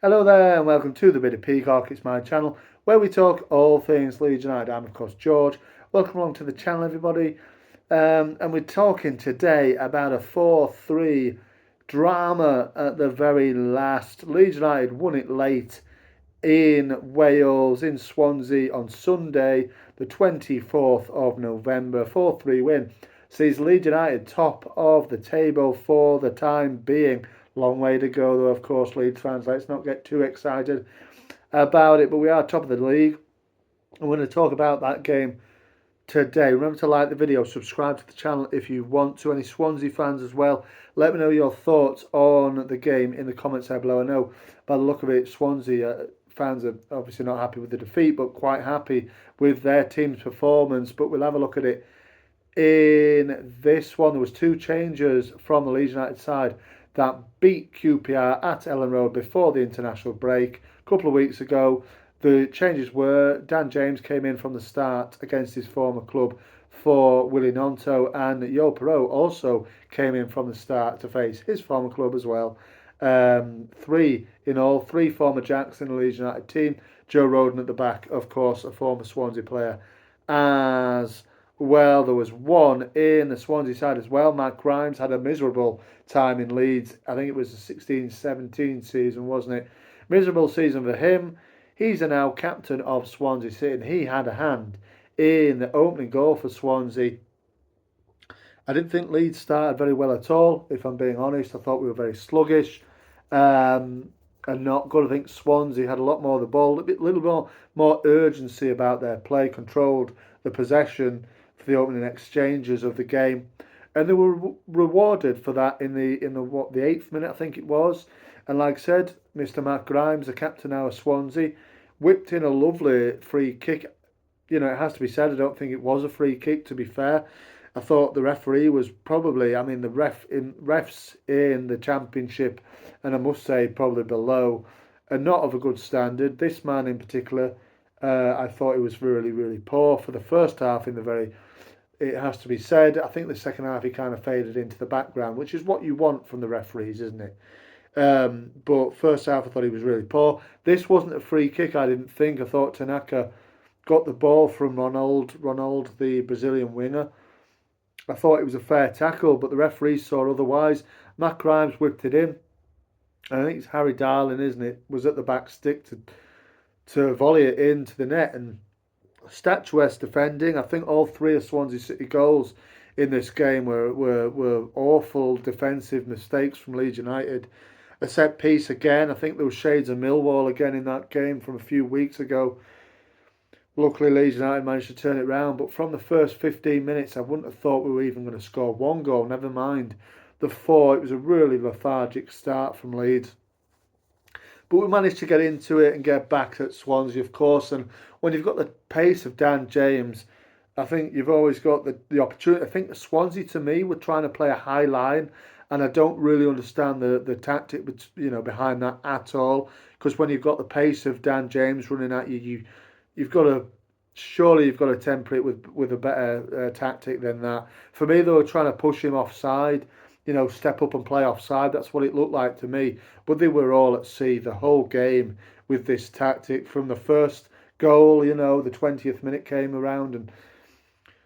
Hello there and welcome to the Bit of Peacock. It's my channel where we talk all things Leeds United. I'm of course George. Welcome along to the channel everybody. And we're talking today about a 4-3 drama at the very last. Leeds United won it late in Wales, in Swansea on Sunday, the 24th of November. 4-3 win sees Leeds United top of the table for the time being. Long way to go, though, of course, Leeds fans. Let's not get too excited about it, but we are top of the league. I'm going to talk about that game today. Remember to like the video, subscribe to the channel if you want to. Any Swansea fans as well, let me know your thoughts on the game in the comments down below. I know by the look of it, Swansea fans are obviously not happy with the defeat, but quite happy with their team's performance. But we'll have a look at it in this one. There was two changes from the Leeds United side that beat QPR at Ellen Road before the international break a couple of weeks ago. The changes were Dan James came in from the start against his former club for Willy and Yo Perot also came in from the start to face his former club as well. Three in all, three former Jacks in the Leeds United team. Joe Rodon at the back, of course, a former Swansea player as well. There was one in the Swansea side as well. Matt Grimes had a miserable time in Leeds. I think it was the 16-17 season, wasn't it? Miserable season for him. He's now captain of Swansea City, and he had a hand in the opening goal for Swansea. I didn't think Leeds started very well at all, if I'm being honest. I thought we were very sluggish and not good. I think Swansea had a lot more of the ball, little more urgency about their play, controlled the possession for the opening exchanges of the game, and they were rewarded for that in the 8th minute, I think it was. And like I said, Mr. Matt Grimes, the captain now of Swansea, whipped in a lovely free kick. You know, it has to be said, I don't think it was a free kick, to be fair. I thought the referee was probably, I mean, the refs in the Championship, and I must say probably below, are not of a good standard. This man in particular, I thought he was really, really poor for the first half. It has to be said. I think the second half he kind of faded into the background, which is what you want from the referees, isn't it? But first half I thought he was really poor. This wasn't a free kick, I didn't think. I thought Tanaka got the ball from Ronald, the Brazilian winger. I thought it was a fair tackle, but the referee saw otherwise. Matt Grimes whipped it in. I think it's Harry Darling, isn't it? Was at the back stick to volley it into the net, and statuesque defending. I think all three of Swansea City goals in this game were awful defensive mistakes from Leeds United. A set piece again. I think there was shades of Millwall again in that game from a few weeks ago. Luckily, Leeds United managed to turn it round, but from the first 15 minutes, I wouldn't have thought we were even going to score one goal, never mind the four. It was a really lethargic start from Leeds. But we managed to get into it and get back at Swansea, of course. And when you've got the pace of Dan James, I think you've always got the opportunity. I think the Swansea, to me, were trying to play a high line, and I don't really understand the tactic, behind that at all. Because when you've got the pace of Dan James running at you, you've got to surely you've got to temper it with a better tactic than that. For me, they were trying to push him offside, step up and play offside. That's what it looked like to me. But they were all at sea the whole game with this tactic. From the first goal, the 20th minute came around, and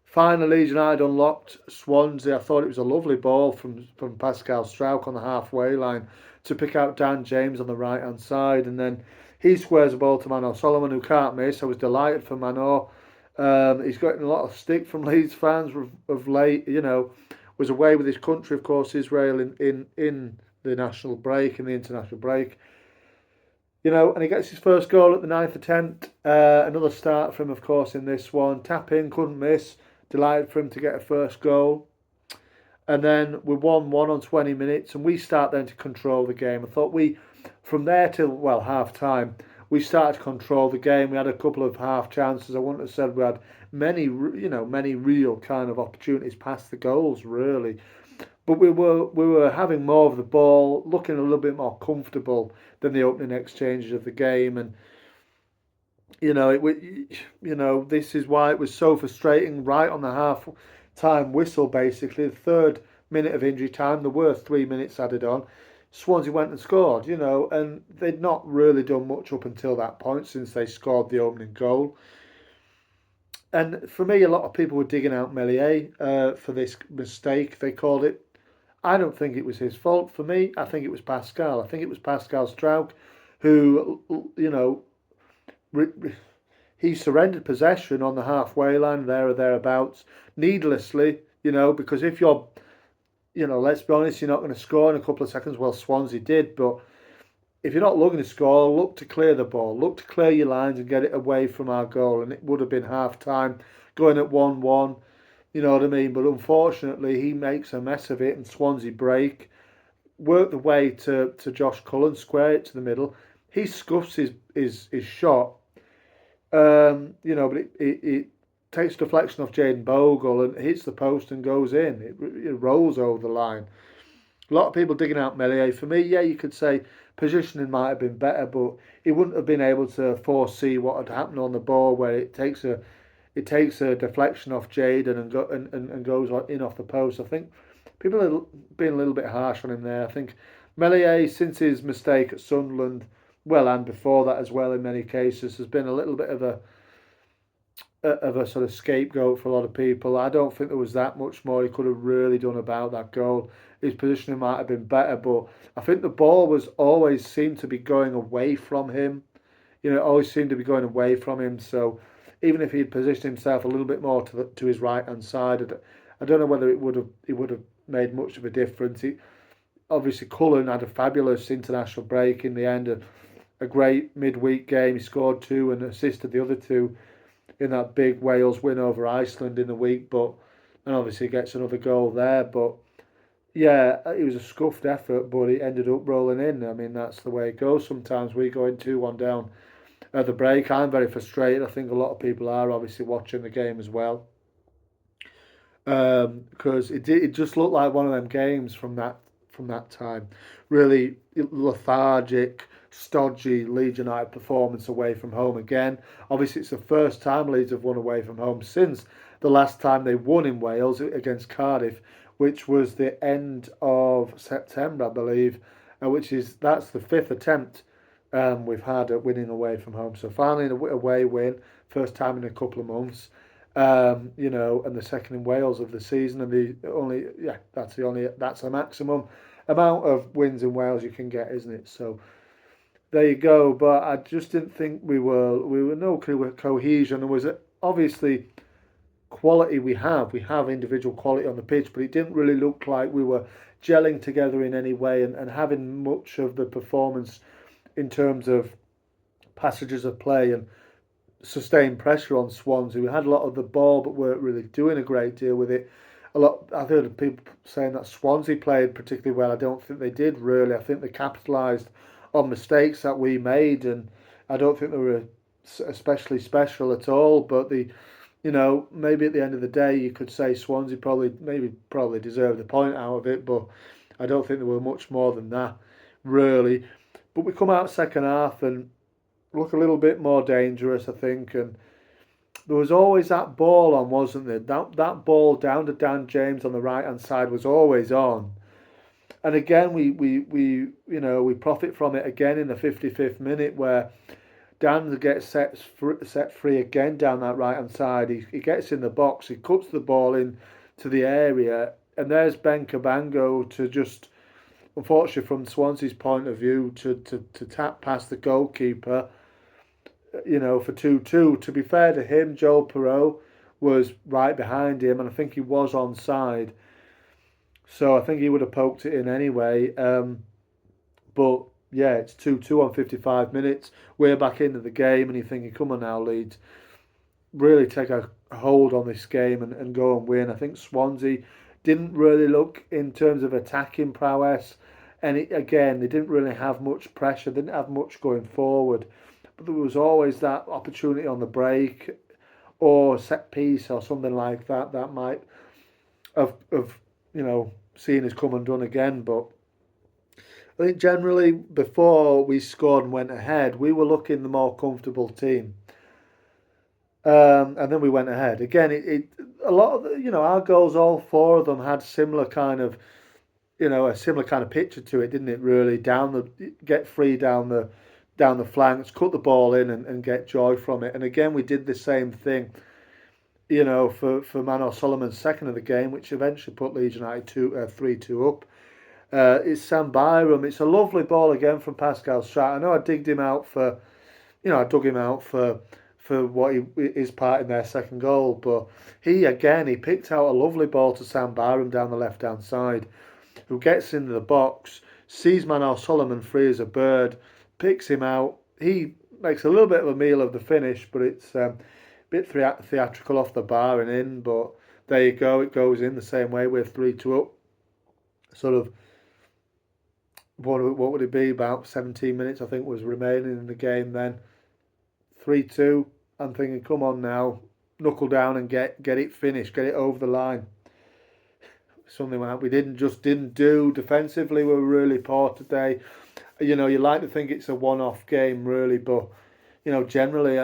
finally United unlocked Swansea. I thought it was a lovely ball from Pascal Struijk on the halfway line to pick out Dan James on the right hand side, and then he squares the ball to Manor Solomon, who can't miss. I was delighted for Manor. He's gotten a lot of stick from Leeds fans of late. Was away with his country, of course, Israel in the national break, in the international break. And he gets his first goal at the 9th attempt. Another start from, of course, in this one. Tap in, couldn't miss. Delighted for him to get a first goal. And then we're 1-1 on 20 minutes, and we start then to control the game. I thought from there till, half time, we started to control the game. We had a couple of half chances. I wouldn't have said we had many real kind of opportunities past the goals, really. But we were having more of the ball, looking a little bit more comfortable than the opening exchanges of the game. And this is why it was so frustrating. Right on the half-time whistle, basically, the third minute of injury time, there were 3 minutes added on. Swansea went and scored, and they'd not really done much up until that point since they scored the opening goal. And for me, a lot of people were digging out Melier for this mistake, they called it. I don't think it was his fault. For me, I think it was Pascal. I think it was Pascal Strauch who, he surrendered possession on the halfway line, there or thereabouts, needlessly, because if you're, let's be honest, you're not going to score in a couple of seconds. Well, Swansea did, but if you're not looking to score, look to clear the ball, look to clear your lines and get it away from our goal. And it would have been half time, going at 1-1, you know what I mean? But unfortunately, he makes a mess of it, and Swansea break, work the way to Josh Cullen, square it to the middle. He scuffs his shot, but it takes deflection off Jaden Bogle and hits the post and goes in. It rolls over the line. A lot of people digging out Melier. For me, yeah, you could say positioning might have been better, but he wouldn't have been able to foresee what had happened on the ball, where it takes a deflection off Jaden and goes in off the post. I think people are being a little bit harsh on him there. I think Melier, since his mistake at Sunderland, well, and before that as well, in many cases, has been a little bit of a sort of scapegoat for a lot of people. I don't think there was that much more he could have really done about that goal. His positioning might have been better, but I think the ball was always seemed to be going away from him. It always seemed to be going away from him. So even if he'd positioned himself a little bit more to his right hand side, I don't know whether it would have made much of a difference. Obviously, Cullen had a fabulous international break in the end, a great midweek game. He scored two and assisted the other two in that big Wales win over Iceland in the week, and obviously gets another goal there. But yeah, it was a scuffed effort, but it ended up rolling in. I mean, that's the way it goes. Sometimes we go in 2-1 down at the break. I'm very frustrated. I think a lot of people are obviously watching the game as well, because it just looked like one of them games from that time. Really lethargic, stodgy Leeds United performance away from home again. Obviously, it's the first time Leeds have won away from home since the last time they won in Wales against Cardiff, which was the end of September, I believe, that's the fifth attempt we've had at winning away from home. So finally, an away win, first time in a couple of months. And the second in Wales of the season, and that's the maximum amount of wins in Wales you can get, isn't it? So there you go. But I just didn't think we were no cohesion. There was obviously quality we have individual quality on the pitch, but it didn't really look like we were gelling together in any way and having much of the performance in terms of passages of play and sustained pressure on Swansea. We had a lot of the ball, but weren't really doing a great deal with it. I've heard of people saying that Swansea played particularly well. I don't think they did really. I think they capitalised on mistakes that we made, and I don't think they were especially special at all. But maybe at the end of the day, you could say Swansea probably deserved the point out of it, but I don't think there were much more than that, really. But we come out second half and look a little bit more dangerous, I think, and there was always that ball on, wasn't there? That ball down to Dan James on the right hand side was always on. And again, we profit from it again in the 55th minute, where Dan gets set free again down that right hand side. He gets in the box, he cuts the ball in to the area, and there's Ben Cabango to just, unfortunately from Swansea's point of view, to tap past the goalkeeper, for 2-2. To be fair to him, Joel Perreault was right behind him, and I think he was onside. So I think he would have poked it in anyway. But yeah, it's 2-2 on 55 minutes. We're back into the game, and you're thinking, come on now, Leeds, really take a hold on this game and go and win. I think Swansea didn't really look in terms of attacking prowess, and again, they didn't really have much pressure, didn't have much going forward. But there was always that opportunity on the break or set piece or something like that that might have seen us come undone again. But I think generally before we scored and went ahead, we were looking the more comfortable team. And then we went ahead again. A lot of our goals, all four of them, had similar kind of a similar kind of picture to it, didn't it? Really, get free down the flanks, cut the ball in, and get joy from it. And again, we did the same thing, for Manor Solomon's second of the game, which eventually put Leeds United 3-2 up. It's Sam Byram. It's a lovely ball again from Pascal Strat. I know I digged him out I dug him out for what his part in their second goal, but he picked out a lovely ball to Sam Byram down the left hand side, who gets into the box, sees Manor Solomon free as a bird, picks him out. He makes a little bit of a meal of the finish, but it's a bit theatrical off the bar and in. But there you go. It goes in the same way. We're 3-2 up. Sort of, what would it be? About 17 minutes, I think, was remaining in the game then. 3-2. I'm thinking, come on now, knuckle down and get it finished, get it over the line. Something like that we didn't do defensively. We were really poor today. You like to think it's a one-off game, really, but generally,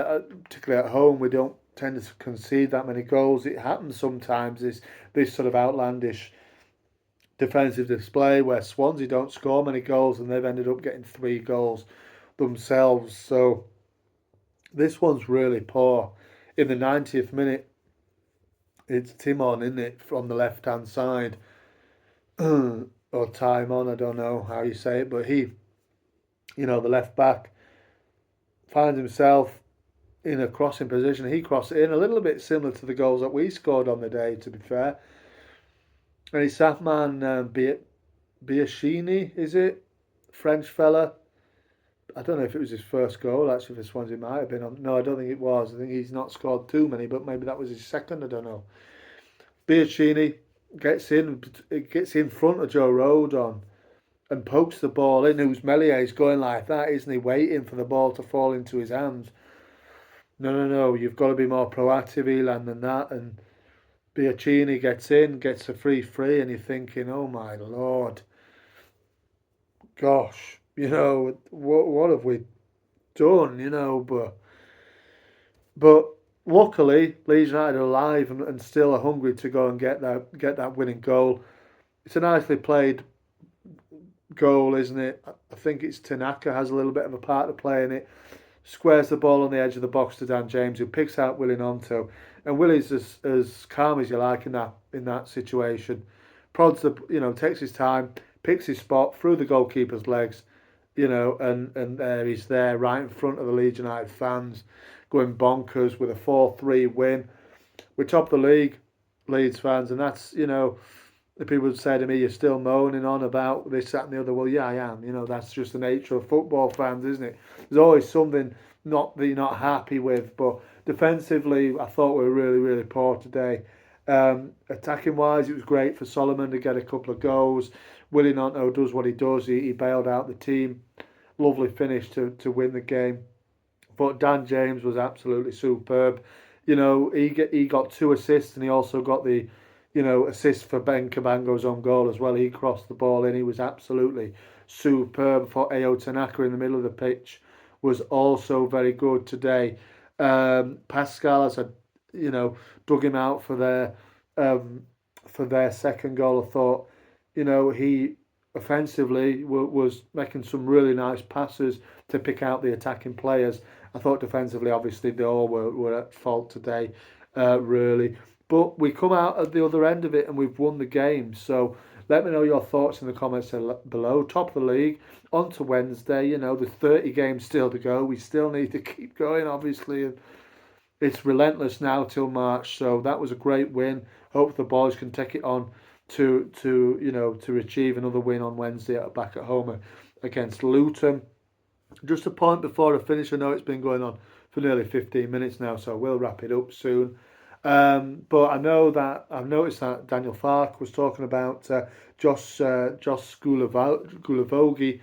particularly at home, we don't tend to concede that many goals. It happens sometimes. This sort of outlandish defensive display where Swansea don't score many goals and they've ended up getting 3 goals themselves. So this one's really poor. In the 90th minute, it's Timon, isn't it, from the left-hand side. Or Timon, I don't know how you say it, but he, the left back, finds himself in a crossing position. He crossed it in, a little bit similar to the goals that we scored on the day, to be fair. And his staff man, Biashini, is it? French fella. I don't know if it was his first goal, actually, for Swansea. It might have been on. No, I don't think it was. I think he's not scored too many, but maybe that was his second. I don't know. Biashini gets in front of Joe Rodon and pokes the ball in. Who's Melié's going like that, isn't he? Waiting for the ball to fall into his hands. No. You've got to be more proactive, Elan, than that. And Biachini gets a free, and you're thinking, oh my Lord, gosh, what have we done, but luckily Leeds United are alive and still are hungry to go and get that winning goal. It's a nicely played goal, isn't it? I think it's Tanaka has a little bit of a part to play in it. Squares the ball on the edge of the box to Dan James, who picks out Willy Nonto. And Willy's as calm as you like in that situation. Prods takes his time, picks his spot through the goalkeeper's legs, and there he's there right in front of the Leeds United fans, going bonkers with a 4-3 win. We're top of the league, Leeds fans, and that's, the people would say to me, you're still moaning on about this, that and the other. Well, yeah, I am. That's just the nature of football fans, isn't it? There's always something that you're not happy with, but defensively, I thought we were really, really poor today. Attacking wise, it was great for Solomon to get a couple of goals. Willy Nonto does what he does. He bailed out the team. Lovely finish to win the game. But Dan James was absolutely superb. He got 2 assists and he also got the assist for Ben Cabango's own goal as well. He crossed the ball in. He was absolutely superb. For Ao Tanaka in the middle of the pitch was also very good today. Pascal, as I dug him out for their second goal. I thought, he offensively was making some really nice passes to pick out the attacking players. I thought defensively, obviously, they all were at fault today, really. But we come out at the other end of it and we've won the game. So let me know your thoughts in the comments below. Top of the league, on to Wednesday. There's 30 games still to go. We still need to keep going, obviously. And it's relentless now till March. So that was a great win. Hope the boys can take it on to achieve another win on Wednesday back at home against Luton. Just a point before I finish. I know it's been going on for nearly 15 minutes now, so we'll wrap it up soon. But I know that I've noticed that Daniel Farke was talking about Josh Gulavogi,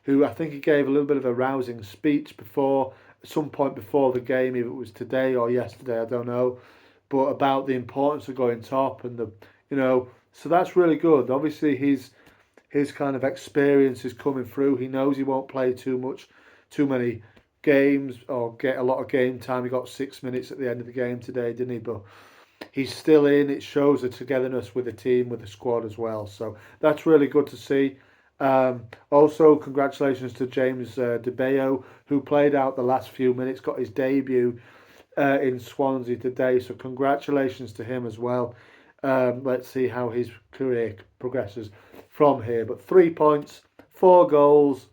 who I think he gave a little bit of a rousing speech at some point before the game, if it was today or yesterday, I don't know, but about the importance of going top and so that's really good. Obviously, his kind of experience is coming through. He knows he won't play too many games or get a lot of game time. He got 6 minutes at the end of the game today, didn't he? But he's still in. It shows the togetherness with the team, with the squad as well. So that's really good to see. Also, congratulations to James DeBeo, who played out the last few minutes, got his debut in Swansea today. So congratulations to him as well. Let's see how his career progresses from here. But 3 points, 4 goals.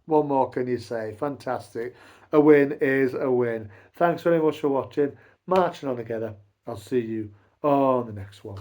What more can you say? Fantastic. A win is a win. Thanks very much for watching. Marching on together. I'll see you on the next one.